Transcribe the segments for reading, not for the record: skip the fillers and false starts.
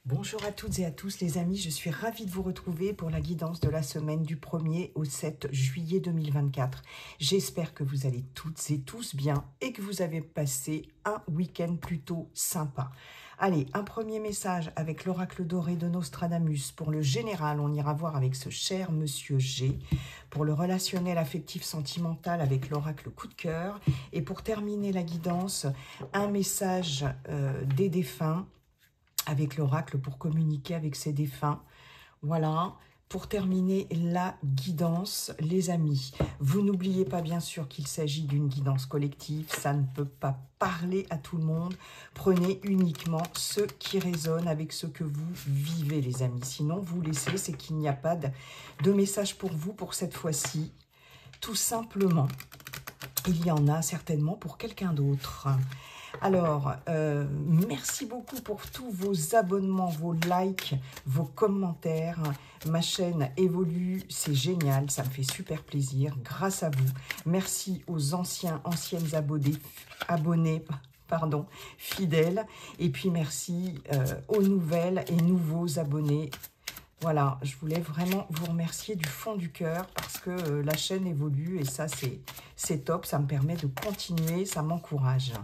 Bonjour à toutes et à tous les amis, je suis ravie de vous retrouver pour la guidance de la semaine du 1er au 7 juillet 2024. J'espère que vous allez toutes et tous bien et que vous avez passé un week-end plutôt sympa. Allez, un premier message avec l'oracle doré de Nostradamus. Pour le général, on ira voir avec ce cher monsieur G. Pour le relationnel affectif sentimental avec l'oracle coup de cœur. Et pour terminer la guidance, un message des défunts avec l'oracle pour communiquer avec ses défunts. Voilà, pour terminer la guidance, les amis. Vous n'oubliez pas bien sûr qu'il s'agit d'une guidance collective, ça ne peut pas parler à tout le monde. Prenez uniquement ce qui résonne avec ce que vous vivez, les amis. Sinon, vous laissez, c'est qu'il n'y a pas de message pour vous pour cette fois-ci. Tout simplement, il y en a certainement pour quelqu'un d'autre. Alors, merci beaucoup pour tous vos abonnements, vos likes, vos commentaires. Ma chaîne évolue, c'est génial, ça me fait super plaisir, grâce à vous. Merci aux anciennes abonnés, fidèles. Et puis merci aux nouvelles et nouveaux abonnés. Voilà, je voulais vraiment vous remercier du fond du cœur parce que la chaîne évolue et ça, c'est top. Ça me permet de continuer, ça m'encourage,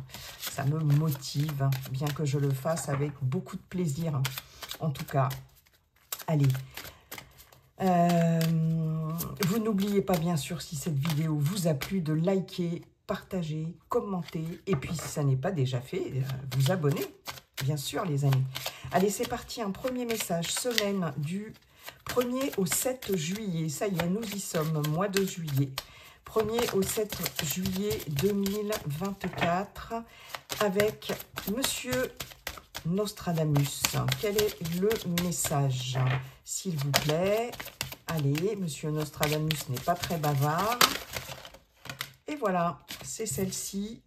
ça me motive, bien que je le fasse avec beaucoup de plaisir. En tout cas, allez. Vous n'oubliez pas, bien sûr, si cette vidéo vous a plu, de liker, partager, commenter. Et puis, si ça n'est pas déjà fait, vous abonner. Bien sûr, les amis. Allez, c'est parti. Un premier message. Semaine du 1er au 7 juillet. Ça y est, nous y sommes. Mois de juillet. 1er au 7 juillet 2024. Avec Monsieur Nostradamus. Quel est le message, s'il vous plaît? Allez, Monsieur Nostradamus n'est pas très bavard. Et voilà, c'est celle-ci.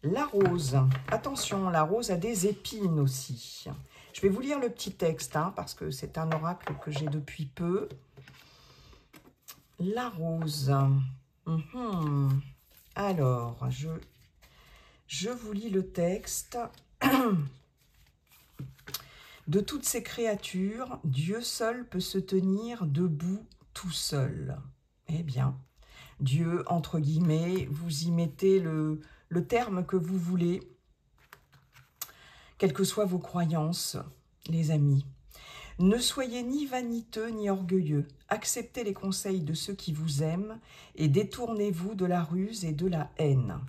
La rose. Attention, la rose a des épines aussi. Je vais vous lire le petit texte, parce que c'est un oracle que j'ai depuis peu. La rose. Alors, je vous lis le texte. De toutes ces créatures, Dieu seul peut se tenir debout tout seul. Eh bien, Dieu, entre guillemets, vous y mettez le terme que vous voulez, quelles que soient vos croyances, les amis. Ne soyez ni vaniteux ni orgueilleux. Acceptez les conseils de ceux qui vous aiment et détournez-vous de la ruse et de la haine.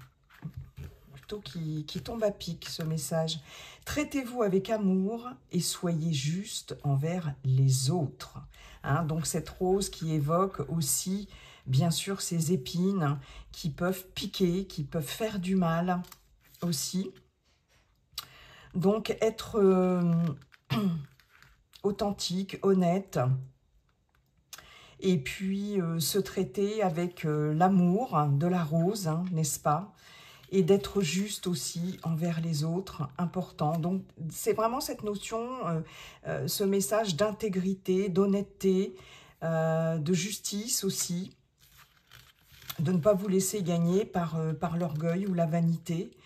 Plutôt qui tombe à pic, ce message. Traitez-vous avec amour et soyez juste envers les autres. Donc cette rose qui évoque aussi, bien sûr, ces épines qui peuvent piquer, qui peuvent faire du mal aussi. Donc, être authentique, honnête, et puis se traiter avec l'amour de la rose, n'est-ce pas? Et d'être juste aussi envers les autres, important. Donc, c'est vraiment cette notion, ce message d'intégrité, d'honnêteté, de justice aussi, de ne pas vous laisser gagner par l'orgueil ou la vanité.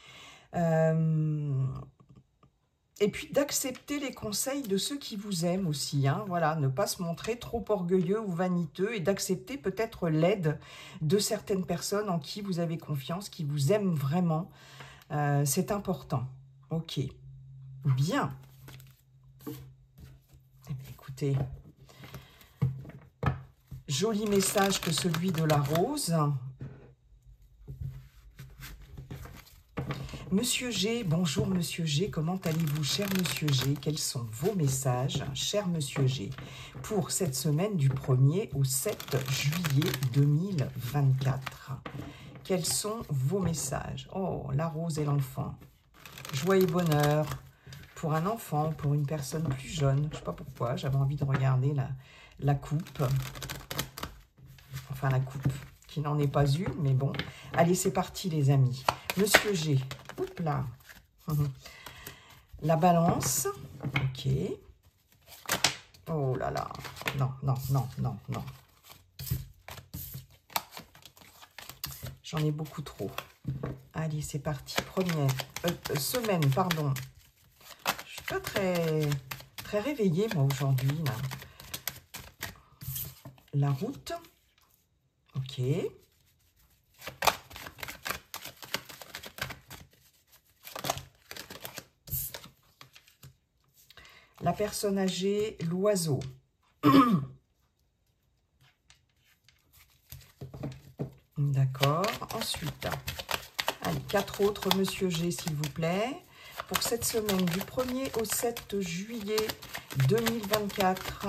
Et puis d'accepter les conseils de ceux qui vous aiment aussi. Voilà, ne pas se montrer trop orgueilleux ou vaniteux et d'accepter peut-être l'aide de certaines personnes en qui vous avez confiance, qui vous aiment vraiment. C'est important. Ok. Bien. Eh bien, écoutez, joli message que celui de la rose. Monsieur G, bonjour Monsieur G, comment allez-vous, cher Monsieur G? Quels sont vos messages, cher Monsieur G, pour cette semaine du 1er au 7 juillet 2024? Quels sont vos messages? Oh, la rose et l'enfant. Joie et bonheur pour un enfant, pour une personne plus jeune. Je ne sais pas pourquoi, j'avais envie de regarder la coupe. Enfin, la coupe, qui n'en est pas une, mais bon. Allez, c'est parti les amis. Monsieur G, oups là. La balance, ok. Oh là là, non, non, non, non, non. J'en ai beaucoup trop. Allez, c'est parti. Première semaine, pardon. Je suis pas très... très réveillée, moi, aujourd'hui. La route. Ok. La personne âgée, l'oiseau. D'accord. Ensuite, allez, 4 autres, Monsieur G, s'il vous plaît. Pour cette semaine, du 1er au 7 juillet 2024.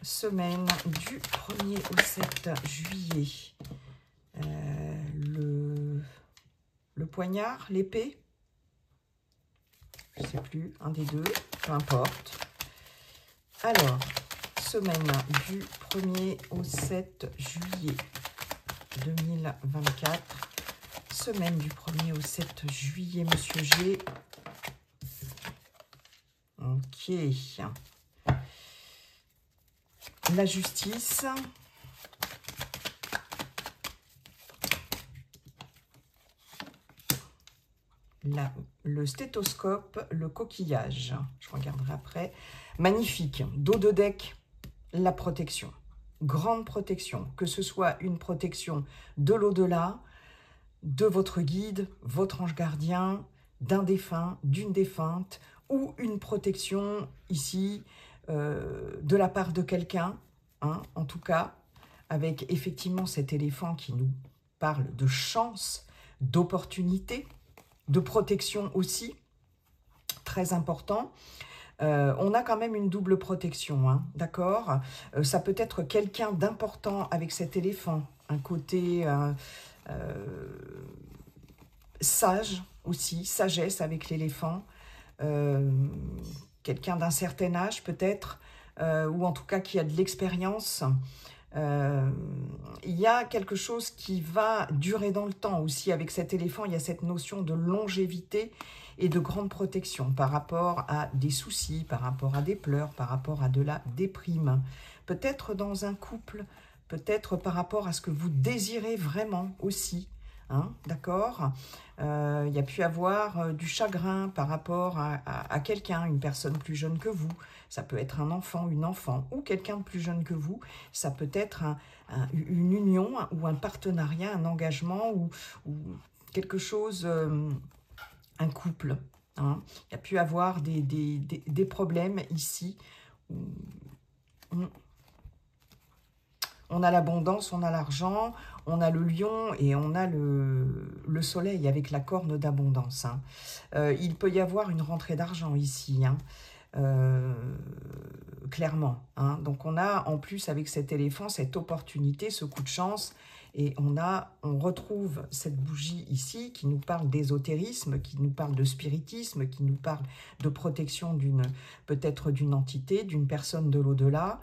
Semaine du 1er au 7 juillet. Le poignard, l'épée. Je ne sais plus, un des deux, peu importe. Alors, semaine du 1er au 7 juillet 2024. Semaine du 1er au 7 juillet, Monsieur G. Ok. La justice. Le stéthoscope, le coquillage. Je regarderai après. Magnifique. Dos de deck, la protection. Grande protection. Que ce soit une protection de l'au-delà, de votre guide, votre ange gardien, d'un défunt, d'une défunte, ou une protection ici de la part de quelqu'un, hein, en tout cas, avec effectivement cet éléphant qui nous parle de chance, d'opportunité, de protection aussi, très important. On a quand même une double protection, hein, d'accord. Ça peut être quelqu'un d'important avec cet éléphant, un côté sage aussi, sagesse avec l'éléphant, quelqu'un d'un certain âge peut-être, ou en tout cas qui a de l'expérience. Il y a quelque chose qui va durer dans le temps aussi avec cet éléphant. Il y a cette notion de longévité et de grande protection par rapport à des soucis, par rapport à des pleurs, par rapport à de la déprime. Peut-être dans un couple, peut-être par rapport à ce que vous désirez vraiment aussi. Hein, d'accord. Il y a pu avoir du chagrin par rapport à quelqu'un, une personne plus jeune que vous. Ça peut être un enfant, une enfant, ou quelqu'un de plus jeune que vous. Ça peut être une union ou un partenariat, un engagement ou quelque chose, un couple. Hein. Il y a pu avoir des problèmes ici. On a l'abondance, on a l'argent, on a le lion et on a le soleil avec la corne d'abondance. Hein. Il peut y avoir une rentrée d'argent ici, hein. Clairement. Hein. Donc on a en plus avec cet éléphant cette opportunité, ce coup de chance. Et on retrouve cette bougie ici qui nous parle d'ésotérisme, qui nous parle de spiritisme, qui nous parle de protection peut-être d'une entité, d'une personne de l'au-delà.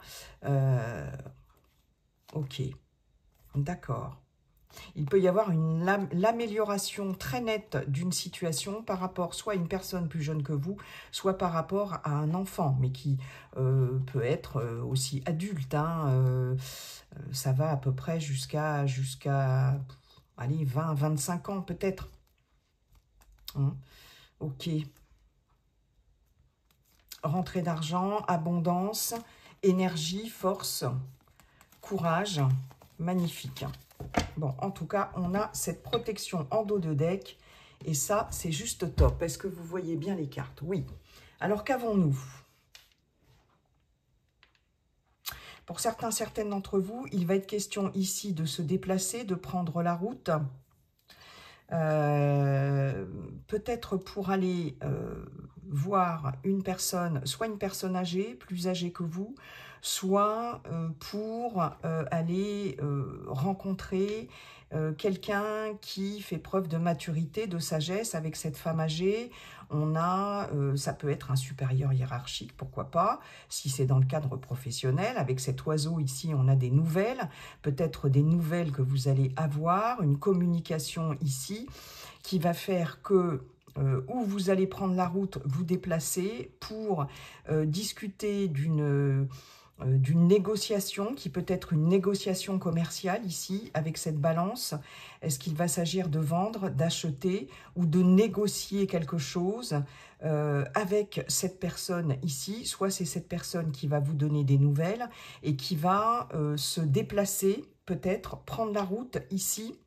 Ok, d'accord. Il peut y avoir l'amélioration très nette d'une situation par rapport soit à une personne plus jeune que vous, soit par rapport à un enfant, mais qui peut être aussi adulte. Hein, ça va à peu près jusqu'à allez, 20, 25 ans peut-être. Hein, ok. Rentrée d'argent, abondance, énergie, force, courage, magnifique. Bon, en tout cas, on a cette protection en dos de deck. Et ça, c'est juste top. Est-ce que vous voyez bien les cartes? Oui. Alors, qu'avons-nous? Pour certains, certaines d'entre vous, il va être question ici de se déplacer, de prendre la route. Peut-être pour aller voir une personne, soit une personne âgée, plus âgée que vous, soit pour aller rencontrer quelqu'un qui fait preuve de maturité, de sagesse avec cette femme âgée. On a, ça peut être un supérieur hiérarchique, pourquoi pas, si c'est dans le cadre professionnel. Avec cet oiseau ici, on a des nouvelles, peut-être des nouvelles que vous allez avoir, une communication ici qui va faire que où vous allez prendre la route, vous déplacer pour discuter d'une d'une négociation qui peut être une négociation commerciale ici avec cette balance. Est-ce qu'il va s'agir de vendre, d'acheter ou de négocier quelque chose avec cette personne ici? Soit c'est cette personne qui va vous donner des nouvelles et qui va se déplacer, peut-être prendre la route ici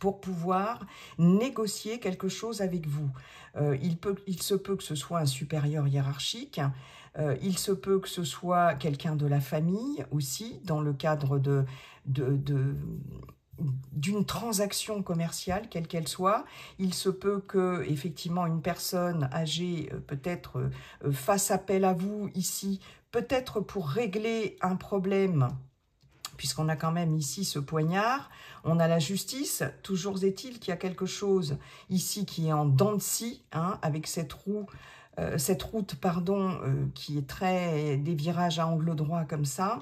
pour pouvoir négocier quelque chose avec vous. Il se peut que ce soit un supérieur hiérarchique, il se peut que ce soit quelqu'un de la famille aussi, dans le cadre d'une transaction commerciale, quelle qu'elle soit. Il se peut que, effectivement, une personne âgée peut-être fasse appel à vous ici, peut-être pour régler un problème, puisqu'on a quand même ici ce poignard, on a la justice. Toujours est-il qu'il y a quelque chose ici qui est en dents de scie, hein, avec cette route, qui est des virages à angle droit comme ça,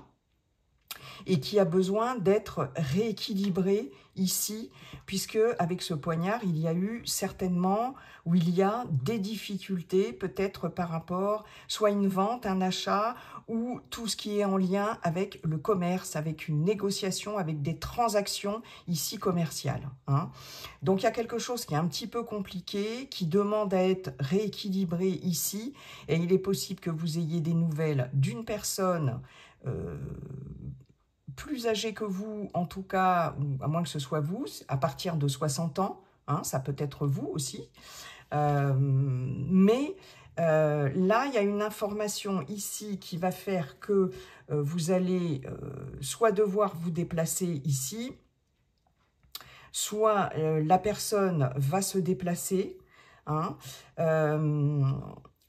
et qui a besoin d'être rééquilibré ici, puisque avec ce poignard, il y a eu certainement, ou il y a des difficultés, peut-être par rapport, soit une vente, un achat, ou tout ce qui est en lien avec le commerce, avec une négociation, avec des transactions ici commerciales, hein. Donc il y a quelque chose qui est un petit peu compliqué, qui demande à être rééquilibré ici, et il est possible que vous ayez des nouvelles d'une personne plus âgé que vous, en tout cas, à moins que ce soit vous, à partir de 60 ans, hein, ça peut être vous aussi. Mais là, il y a une information ici qui va faire que vous allez soit devoir vous déplacer ici, soit la personne va se déplacer, hein.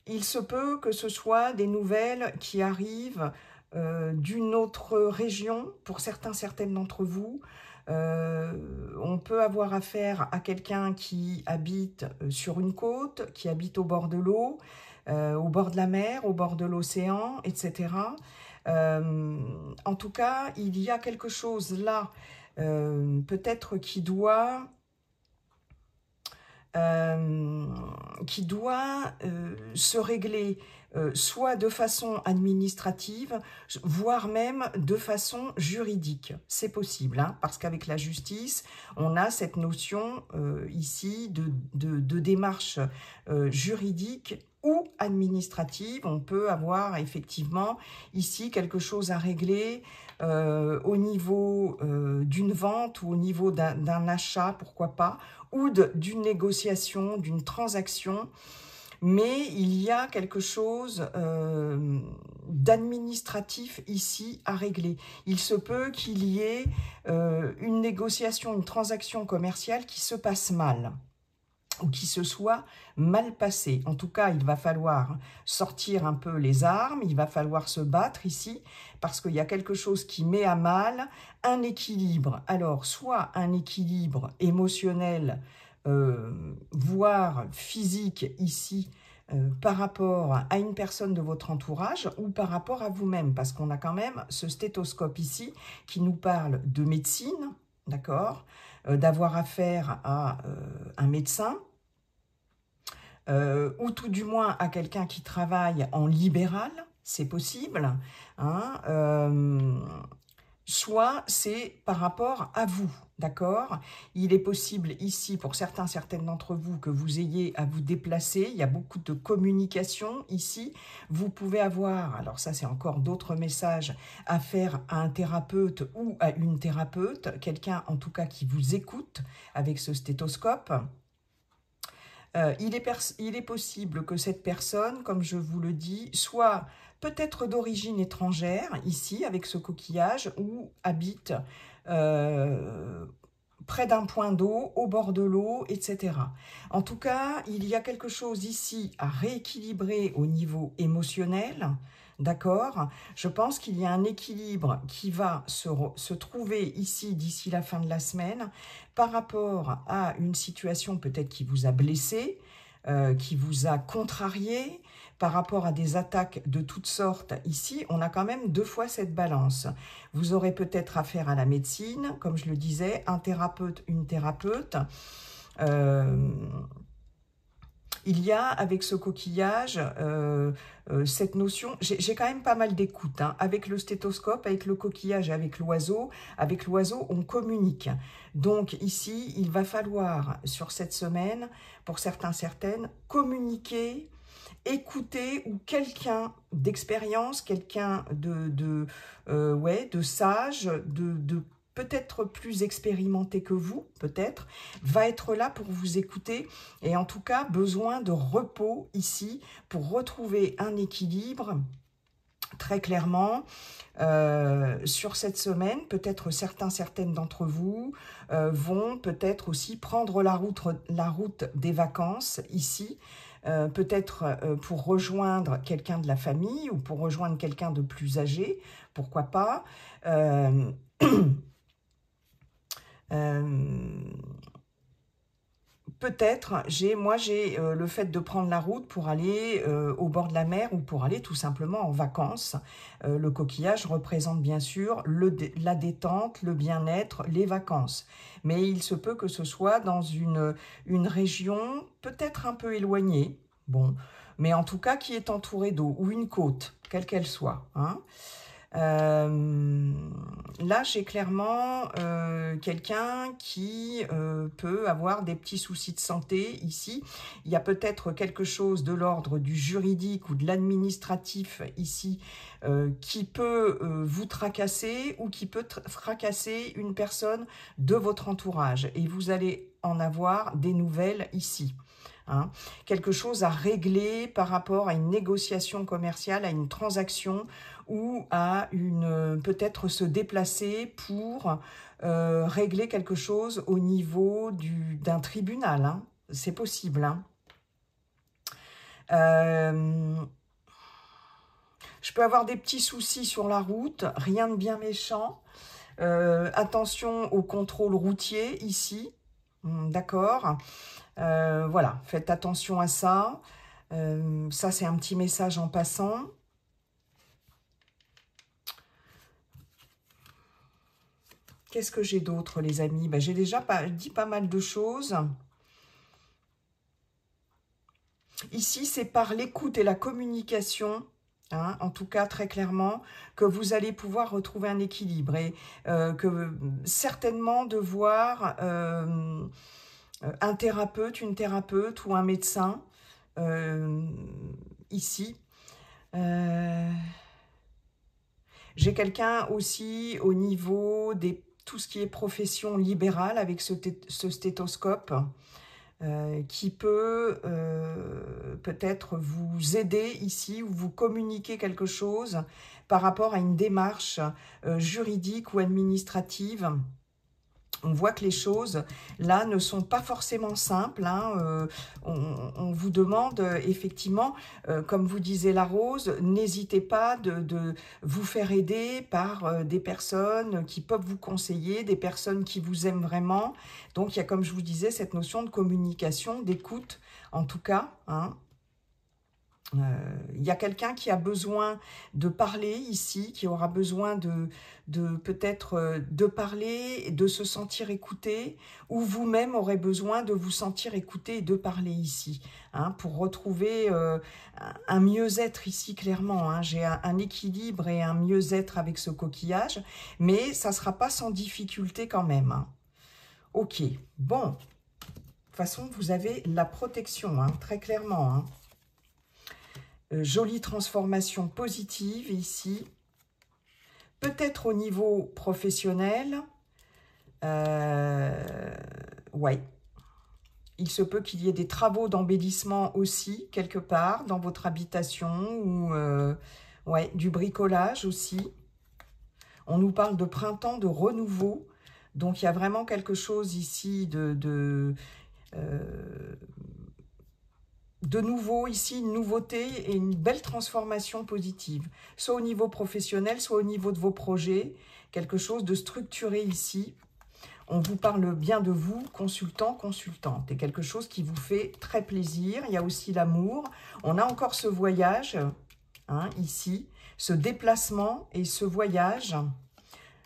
Il se peut que ce soit des nouvelles qui arrivent d'une autre région, pour certaines d'entre vous. On peut avoir affaire à quelqu'un qui habite sur une côte, qui habite au bord de l'eau, au bord de la mer, au bord de l'océan, etc. En tout cas, il y a quelque chose là, peut-être qui doit se régler soit de façon administrative, voire même de façon juridique. C'est possible, hein, parce qu'avec la justice, on a cette notion ici de démarche juridique ou administrative. On peut avoir effectivement ici quelque chose à régler au niveau d'une vente ou au niveau d'un achat, pourquoi pas, ou d'une négociation, d'une transaction. Mais il y a quelque chose d'administratif ici à régler. Il se peut qu'il y ait une négociation, une transaction commerciale qui se passe mal, ou qui se soit mal passé. En tout cas, il va falloir sortir un peu les armes, il va falloir se battre ici, parce qu'il y a quelque chose qui met à mal un équilibre. Alors, soit un équilibre émotionnel, voire physique ici, par rapport à une personne de votre entourage, ou par rapport à vous-même, parce qu'on a quand même ce stéthoscope ici qui nous parle de médecine, d'accord, d'avoir affaire à un médecin, ou tout du moins à quelqu'un qui travaille en libéral, c'est possible, hein, soit c'est par rapport à vous, d'accord? Il est possible ici, pour certaines d'entre vous, que vous ayez à vous déplacer. Il y a beaucoup de communication ici. Vous pouvez avoir, alors ça c'est encore d'autres messages, affaire à un thérapeute ou à une thérapeute, quelqu'un en tout cas qui vous écoute avec ce stéthoscope. Il est possible que cette personne, comme je vous le dis, soit peut-être d'origine étrangère, ici, avec ce coquillage, ou habite près d'un point d'eau, au bord de l'eau, etc. En tout cas, il y a quelque chose ici à rééquilibrer au niveau émotionnel, d'accord? Je pense qu'il y a un équilibre qui va se trouver ici d'ici la fin de la semaine par rapport à une situation peut-être qui vous a blessé, qui vous a contrarié, par rapport à des attaques de toutes sortes. Ici, on a quand même 2 fois cette balance. Vous aurez peut-être affaire à la médecine, comme je le disais, un thérapeute, une thérapeute. il y a avec ce coquillage cette notion, j'ai quand même pas mal d'écoute, hein, avec le stéthoscope, avec le coquillage, avec l'oiseau on communique. Donc ici, il va falloir sur cette semaine, pour certains, certaines, communiquer, écouter, ou quelqu'un d'expérience, quelqu'un de sage, de peut-être plus expérimenté que vous, peut-être, va être là pour vous écouter, et en tout cas, besoin de repos ici, pour retrouver un équilibre, très clairement, sur cette semaine. Peut-être certaines d'entre vous vont peut-être aussi prendre la route des vacances, ici, peut-être pour rejoindre quelqu'un de la famille, ou pour rejoindre quelqu'un de plus âgé, pourquoi pas. Peut-être, moi j'ai le fait de prendre la route pour aller au bord de la mer, ou pour aller tout simplement en vacances. Le coquillage représente bien sûr la détente, le bien-être, les vacances. Mais il se peut que ce soit dans une région peut-être un peu éloignée, bon, mais en tout cas qui est entourée d'eau, ou une côte, quelle qu'elle soit, hein. Là, j'ai clairement quelqu'un qui peut avoir des petits soucis de santé ici. Il y a peut-être quelque chose de l'ordre du juridique ou de l'administratif ici qui peut vous tracasser, ou qui peut fracasser une personne de votre entourage. Et vous allez en avoir des nouvelles ici. Hein. Quelque chose à régler par rapport à une négociation commerciale, à une transaction, ou à peut-être se déplacer pour régler quelque chose au niveau d'un tribunal. Hein. C'est possible. Hein. Je peux avoir des petits soucis sur la route, rien de bien méchant. Attention au contrôle routier ici, d'accord. Voilà, faites attention à ça. Ça, c'est un petit message en passant. Qu'est-ce que j'ai d'autre, les amis? Ben, j'ai déjà dit pas mal de choses. Ici, c'est par l'écoute et la communication, hein, en tout cas très clairement, que vous allez pouvoir retrouver un équilibre. Et que certainement de voir un thérapeute, une thérapeute ou un médecin ici. J'ai quelqu'un aussi au niveau des tout ce qui est profession libérale, avec ce stéthoscope, qui peut peut-être vous aider ici, ou vous communiquer quelque chose par rapport à une démarche juridique ou administrative. On voit que les choses, là, ne sont pas forcément simples. Hein. On vous demande, effectivement, comme vous disait la Rose, n'hésitez pas de vous faire aider par des personnes qui peuvent vous conseiller, des personnes qui vous aiment vraiment. Donc, il y a, comme je vous disais, cette notion de communication, d'écoute, en tout cas, hein. Il y a quelqu'un qui a besoin de parler ici, qui aura besoin peut-être de parler, de se sentir écouté, ou vous-même aurez besoin de vous sentir écouté et de parler ici, hein, pour retrouver un mieux-être ici, clairement. Hein. J'ai un équilibre et un mieux-être avec ce coquillage, mais ça ne sera pas sans difficulté quand même. Hein. Ok, bon, de toute façon, vous avez la protection, hein, très clairement, hein. Jolie transformation positive ici. Peut-être au niveau professionnel. Ouais. Il se peut qu'il y ait des travaux d'embellissement aussi, quelque part, dans votre habitation. Ou ouais, du bricolage aussi. On nous parle de printemps, de renouveau. Donc, il y a vraiment quelque chose ici de nouveau ici, une nouveauté et une belle transformation positive, soit au niveau professionnel, soit au niveau de vos projets, quelque chose de structuré ici. On vous parle bien de vous, consultant, consultante, et quelque chose qui vous fait très plaisir. Il y a aussi l'amour. On a encore ce voyage, hein, ici, ce déplacement et ce voyage.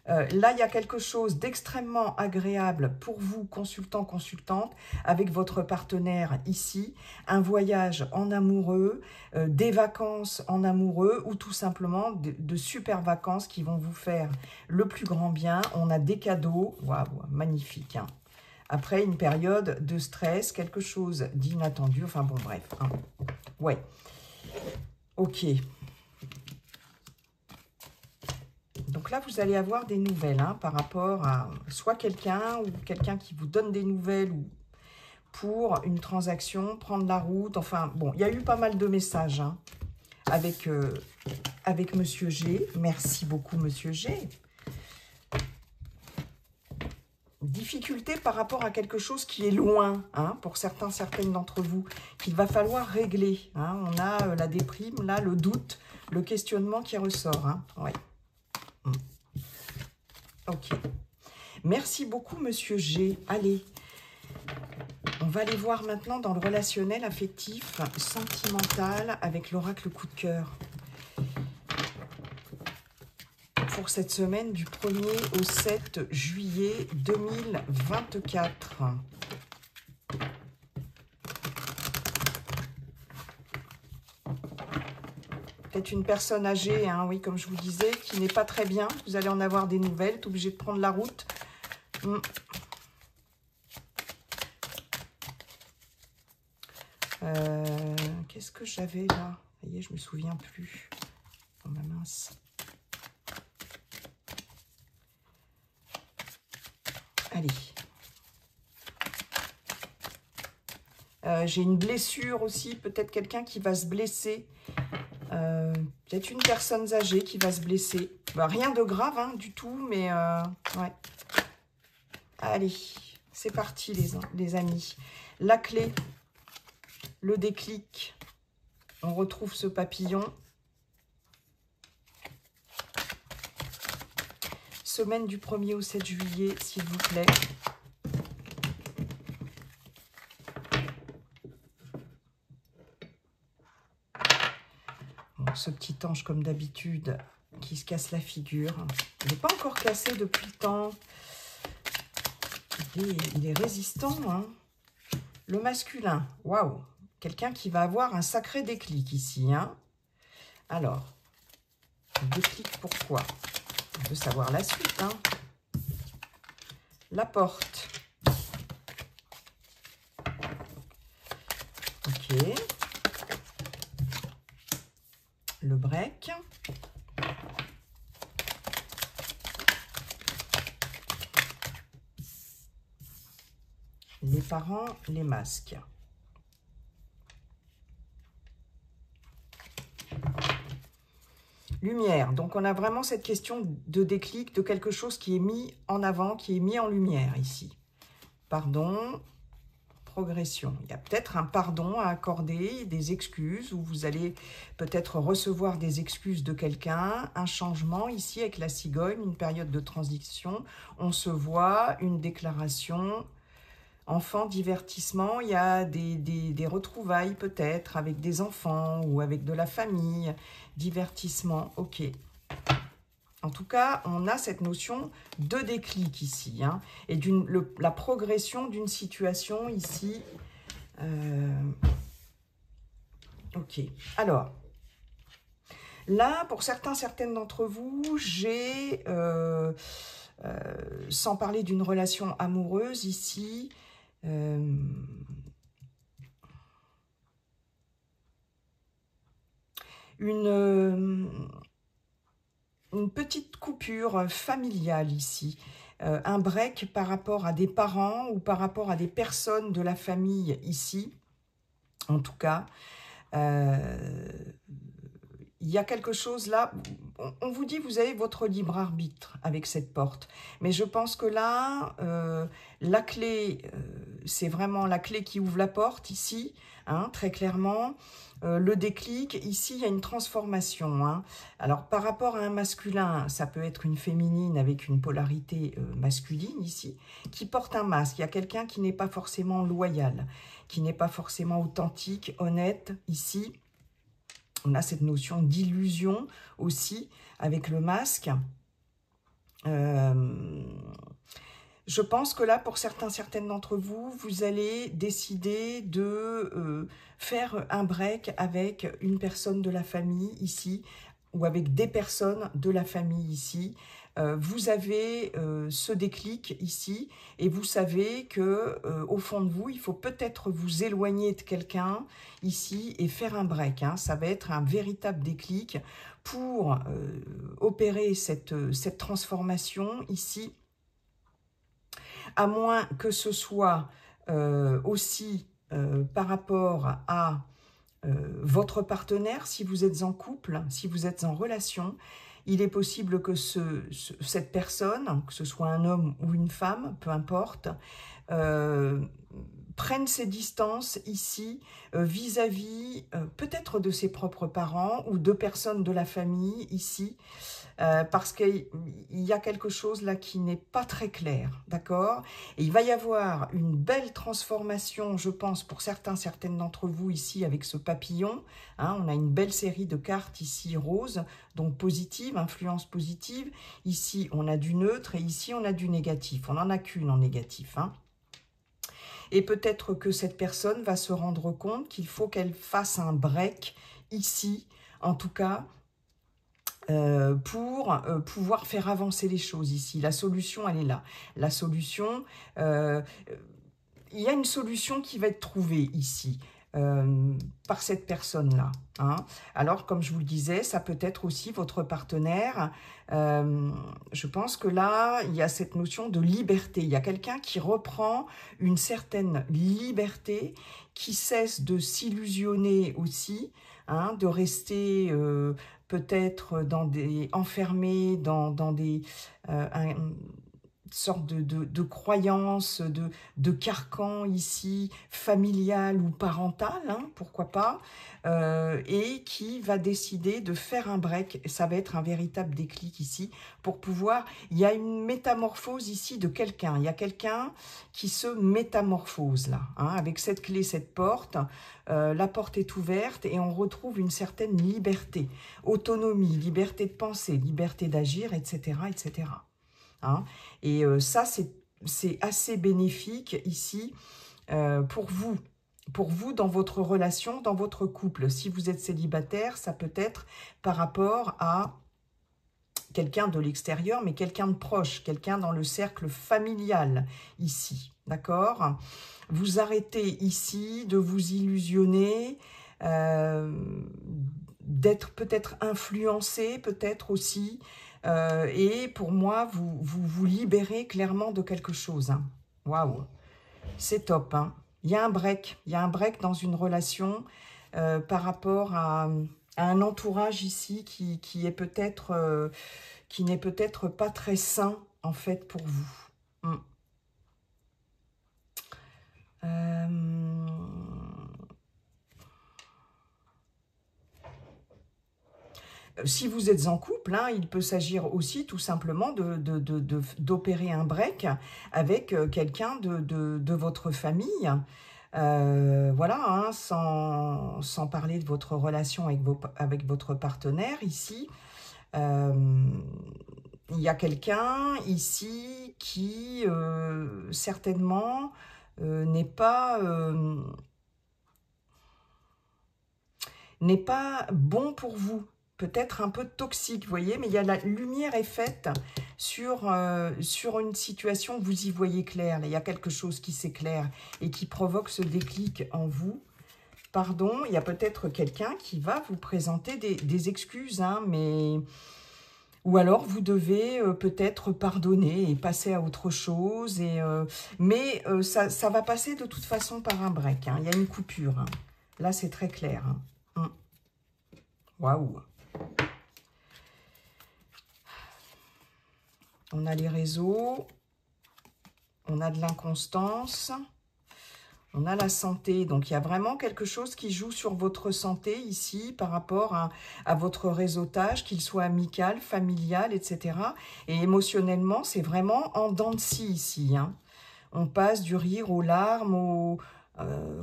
Là, il y a quelque chose d'extrêmement agréable pour vous, consultant, consultante, avec votre partenaire ici. Un voyage en amoureux, des vacances en amoureux ou tout simplement de super vacances qui vont vous faire le plus grand bien. On a des cadeaux. Waouh, magnifique, hein. Après une période de stress, quelque chose d'inattendu. Enfin bon, bref, hein. Ouais. Ok. Donc là, vous allez avoir des nouvelles hein, par rapport à soit quelqu'un ou quelqu'un qui vous donne des nouvelles ou pour une transaction, prendre la route. Enfin, bon, il y a eu pas mal de messages hein, avec Monsieur G. Merci beaucoup, Monsieur G. Difficulté par rapport à quelque chose qui est loin, hein, pour certaines d'entre vous, qu'il va falloir régler. Hein. On a la déprime, là, le doute, le questionnement qui ressort. Hein. Ouais. Ok. Merci beaucoup, Monsieur G. Allez, on va aller voir maintenant dans le relationnel affectif, sentimental, avec l'oracle coup de cœur. Pour cette semaine du 1er au 7 juillet 2024. Peut-être une personne âgée, hein, oui, comme je vous disais, qui n'est pas très bien. Vous allez en avoir des nouvelles, t'es obligé de prendre la route. Qu'est-ce que j'avais là? Ça y est, je me souviens plus. Oh ma mince. Allez. J'ai une blessure aussi, peut-être quelqu'un qui va se blesser. Peut-être une personne âgée qui va se blesser. Bah, rien de grave hein, du tout, mais ouais. Allez, c'est parti les amis. La clé, le déclic. On retrouve ce papillon. Semaine du 1er au 7 juillet, s'il vous plaît. Bon, ce petit ange, comme d'habitude, qui se casse la figure. Il n'est pas encore cassé depuis le temps. Il est résistant. Hein. Le masculin, waouh. Quelqu'un qui va avoir un sacré déclic ici. Hein. Alors, déclic pourquoi? On veut savoir la suite. Hein. La porte. Ok. Le break. Les parents, les masques. Lumière. Donc, on a vraiment cette question de déclic, de quelque chose qui est mis en avant, qui est mis en lumière ici. Pardon, progression. Il y a peut-être un pardon à accorder, des excuses, où vous allez peut-être recevoir des excuses de quelqu'un, un changement ici avec la cigogne, une période de transition. On se voit, une déclaration. Enfant, divertissement, il y a des retrouvailles peut-être avec des enfants ou avec de la famille. Divertissement, ok. En tout cas, on a cette notion de déclic ici. Hein, et la progression d'une situation ici. Ok. Alors, là, pour certaines d'entre vous, j'ai, sans parler d'une relation amoureuse ici, une petite coupure familiale ici, un break par rapport à des parents ou par rapport à des personnes de la famille ici, en tout cas. Il y a quelque chose là, on vous dit vous avez votre libre arbitre avec cette porte, mais je pense que là, la clé, c'est vraiment la clé qui ouvre la porte ici, hein, très clairement. Le déclic, ici, il y a une transformation. Hein. Alors, par rapport à un masculin, ça peut être une féminine avec une polarité masculine ici, qui porte un masque. Il y a quelqu'un qui n'est pas forcément loyal, qui n'est pas forcément authentique, honnête ici. On a cette notion d'illusion aussi avec le masque. Je pense que là, pour certaines d'entre vous, vous allez décider de faire un break avec une personne de la famille ici, ou avec des personnes de la famille ici. Vous avez ce déclic ici, et vous savez que au fond de vous, il faut peut-être vous éloigner de quelqu'un ici et faire un break. Hein. Ça va être un véritable déclic pour opérer cette transformation ici, à moins que ce soit aussi par rapport à votre partenaire, si vous êtes en couple, si vous êtes en relation. Il est possible que cette personne, que ce soit un homme ou une femme, peu importe, prenne ses distances ici vis-à-vis peut-être de ses propres parents ou de personnes de la famille ici, parce qu'il y a quelque chose là qui n'est pas très clair, d'accord? Et il va y avoir une belle transformation, je pense, pour certaines d'entre vous ici avec ce papillon. Hein, on a une belle série de cartes ici roses, donc positive, influence positive. Ici, on a du neutre et ici, on a du négatif. On n'en a qu'une en négatif, hein. Et peut-être que cette personne va se rendre compte qu'il faut qu'elle fasse un break ici, en tout cas, pour pouvoir faire avancer les choses ici. La solution, elle est là. La solution, il y a une solution qui va être trouvée ici. Par cette personne-là. Hein. Alors, comme je vous le disais, ça peut être aussi votre partenaire. Je pense que là, il y a cette notion de liberté. Il y a quelqu'un qui reprend une certaine liberté, qui cesse de s'illusionner aussi, hein, de rester peut-être enfermé dans des... sorte de croyance, de carcan ici, familial ou parental, hein, pourquoi pas, et qui va décider de faire un break. Ça va être un véritable déclic ici, pour pouvoir... Il y a une métamorphose ici de quelqu'un, il y a quelqu'un qui se métamorphose là, hein, avec cette clé, cette porte, la porte est ouverte et on retrouve une certaine liberté, autonomie, liberté de penser, liberté d'agir, etc., etc. Hein. Et ça, c'est assez bénéfique ici pour vous dans votre relation, dans votre couple. Si vous êtes célibataire, ça peut être par rapport à quelqu'un de l'extérieur, mais quelqu'un de proche, quelqu'un dans le cercle familial ici, d'accord? Vous arrêtez ici de vous illusionner, d'être peut-être influencé, peut-être aussi, et pour moi, vous libérez clairement de quelque chose. Hein. Waouh, c'est top. Hein. Il y a un break dans une relation par rapport à un entourage ici qui est peut-être, qui n'est peut-être pas très sain en fait pour vous. Si vous êtes en couple, hein, il peut s'agir aussi tout simplement d'opérer un break avec quelqu'un de votre famille. Voilà, hein, sans parler de votre relation avec votre partenaire ici. Il y a quelqu'un ici qui certainement n'est pas bon pour vous. Peut-être un peu toxique, vous voyez, mais il y a la lumière est faite sur une situation, vous y voyez clair. Là, il y a quelque chose qui s'éclaire et qui provoque ce déclic en vous. Pardon, il y a peut-être quelqu'un qui va vous présenter des excuses, hein, mais... Ou alors, vous devez peut-être pardonner et passer à autre chose. Mais ça va passer de toute façon par un break. Hein. Il y a une coupure. Hein. Là, c'est très clair. Hein. Waouh! On a les réseaux. On a de l'inconstance. On a la santé, donc il y a vraiment quelque chose qui joue sur votre santé ici par rapport à votre réseautage, qu'il soit amical, familial, etc. Et émotionnellement, c'est vraiment en dents de scie ici. Hein. On passe du rire aux larmes,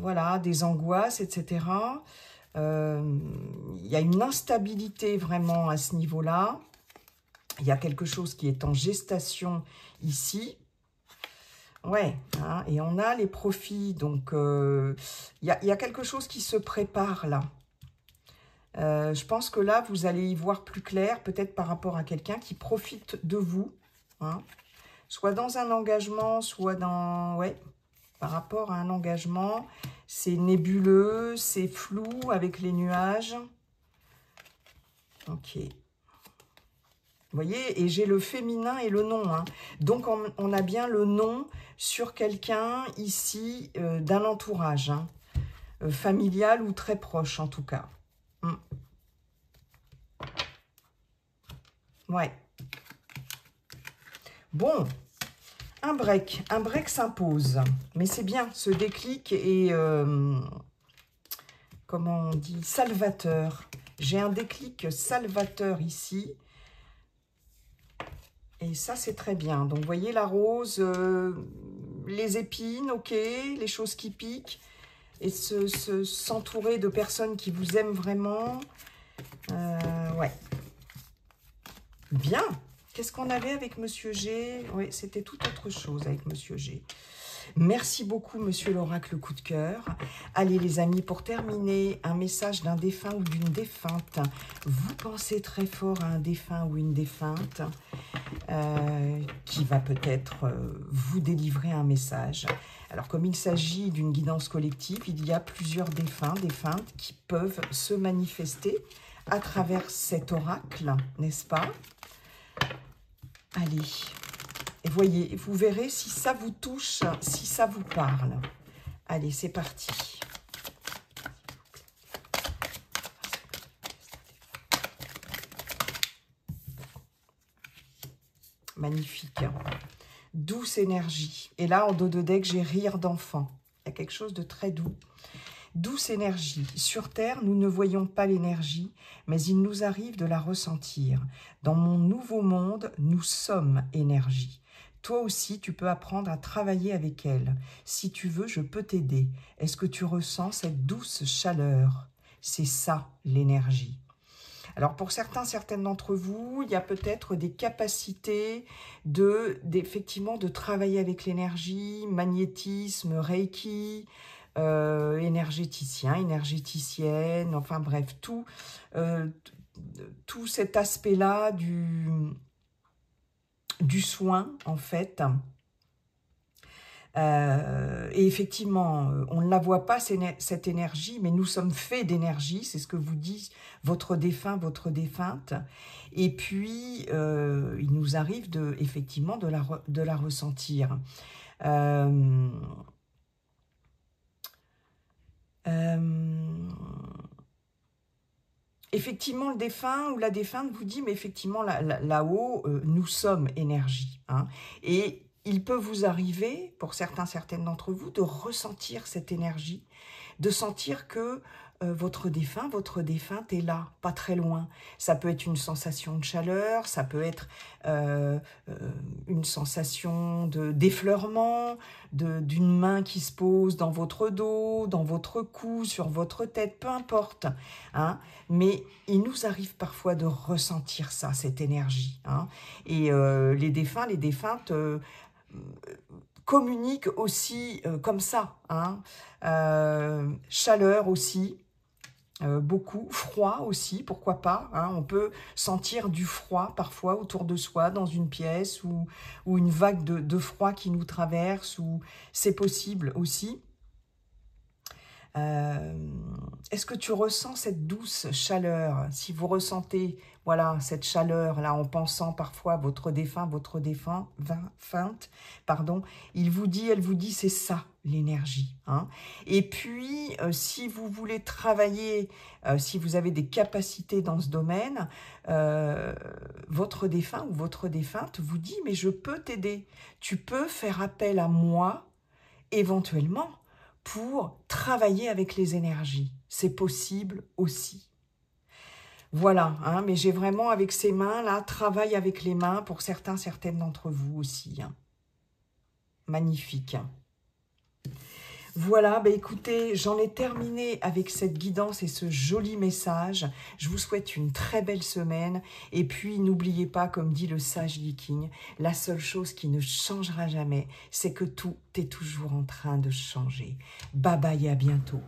voilà, des angoisses, etc. Il y a une instabilité vraiment à ce niveau-là. Il y a quelque chose qui est en gestation ici. Ouais, hein, et on a les profits. Donc, il y a quelque chose qui se prépare là. Je pense que là, vous allez y voir plus clair, peut-être par rapport à quelqu'un qui profite de vous. Hein, soit dans un engagement, soit dans... Ouais, par rapport à un engagement. C'est nébuleux, c'est flou avec les nuages. Ok. Vous voyez, et j'ai le féminin et le nom. Hein. Donc, on a bien le nom sur quelqu'un ici d'un entourage. Hein, familial ou très proche, en tout cas. Ouais. Bon, un break s'impose. Mais c'est bien, ce déclic est, comment on dit, salvateur. J'ai un déclic salvateur ici. Et ça, c'est très bien. Donc, vous voyez la rose, les épines, ok, les choses qui piquent. Et s'entourer de personnes qui vous aiment vraiment. Ouais. Bien. Qu'est-ce qu'on avait avec Monsieur G? Oui, c'était tout autre chose avec Monsieur G. Merci beaucoup, Monsieur l'oracle coup de cœur. Allez, les amis, pour terminer, un message d'un défunt ou d'une défunte. Vous pensez très fort à un défunt ou une défunte qui va peut-être vous délivrer un message. Alors, comme il s'agit d'une guidance collective, il y a plusieurs défunts, défuntes qui peuvent se manifester à travers cet oracle, n'est-ce pas? Allez, et voyez, vous verrez si ça vous touche, si ça vous parle. Allez, c'est parti. Magnifique. Douce énergie. Et là, en dos de deck, j'ai rire d'enfant. Il y a quelque chose de très doux. Douce énergie. Sur Terre, nous ne voyons pas l'énergie, mais il nous arrive de la ressentir. Dans mon nouveau monde, nous sommes énergie. Toi aussi, tu peux apprendre à travailler avec elle. Si tu veux, je peux t'aider. Est-ce que tu ressens cette douce chaleur? C'est ça, l'énergie. Alors, pour certaines d'entre vous, il y a peut-être des capacités effectivement de travailler avec l'énergie, magnétisme, Reiki, énergéticien, énergéticienne, enfin bref, tout cet aspect-là du soin, en fait. Et effectivement, on ne la voit pas, cette énergie, mais nous sommes faits d'énergie, c'est ce que vous dit votre défunt, votre défunte. Et puis, il nous arrive effectivement de la ressentir. Effectivement, le défunt ou la défunte vous dit, mais effectivement, là-haut, nous sommes énergie. Hein, et il peut vous arriver, pour certaines d'entre vous, de ressentir cette énergie, de sentir que votre défunt, votre défunte est là, pas très loin. Ça peut être une sensation de chaleur, ça peut être une sensation d'effleurement, d'une main qui se pose dans votre dos, dans votre cou, sur votre tête, peu importe. Hein, mais il nous arrive parfois de ressentir ça, cette énergie. Hein, et les défunts, les défuntes communiquent aussi comme ça. Hein, chaleur aussi. Beaucoup, froid aussi, pourquoi pas. Hein, on peut sentir du froid parfois autour de soi, dans une pièce, ou une vague de froid qui nous traverse, ou c'est possible aussi. Est-ce que tu ressens cette douce chaleur? Si vous ressentez voilà, cette chaleur-là en pensant parfois à votre défunt, pardon, elle vous dit c'est ça l'énergie. Hein. Et puis, si vous voulez travailler, si vous avez des capacités dans ce domaine, votre défunt ou votre défunte vous dit mais je peux t'aider, tu peux faire appel à moi éventuellement pour travailler avec les énergies. C'est possible aussi. Voilà, hein, mais j'ai vraiment avec ces mains-là, travaille avec les mains pour certaines d'entre vous aussi. Hein. Magnifique. Voilà, bah écoutez, j'en ai terminé avec cette guidance et ce joli message. Je vous souhaite une très belle semaine. Et puis, n'oubliez pas, comme dit le sage Viking, la seule chose qui ne changera jamais, c'est que tout est toujours en train de changer. Bye bye et à bientôt.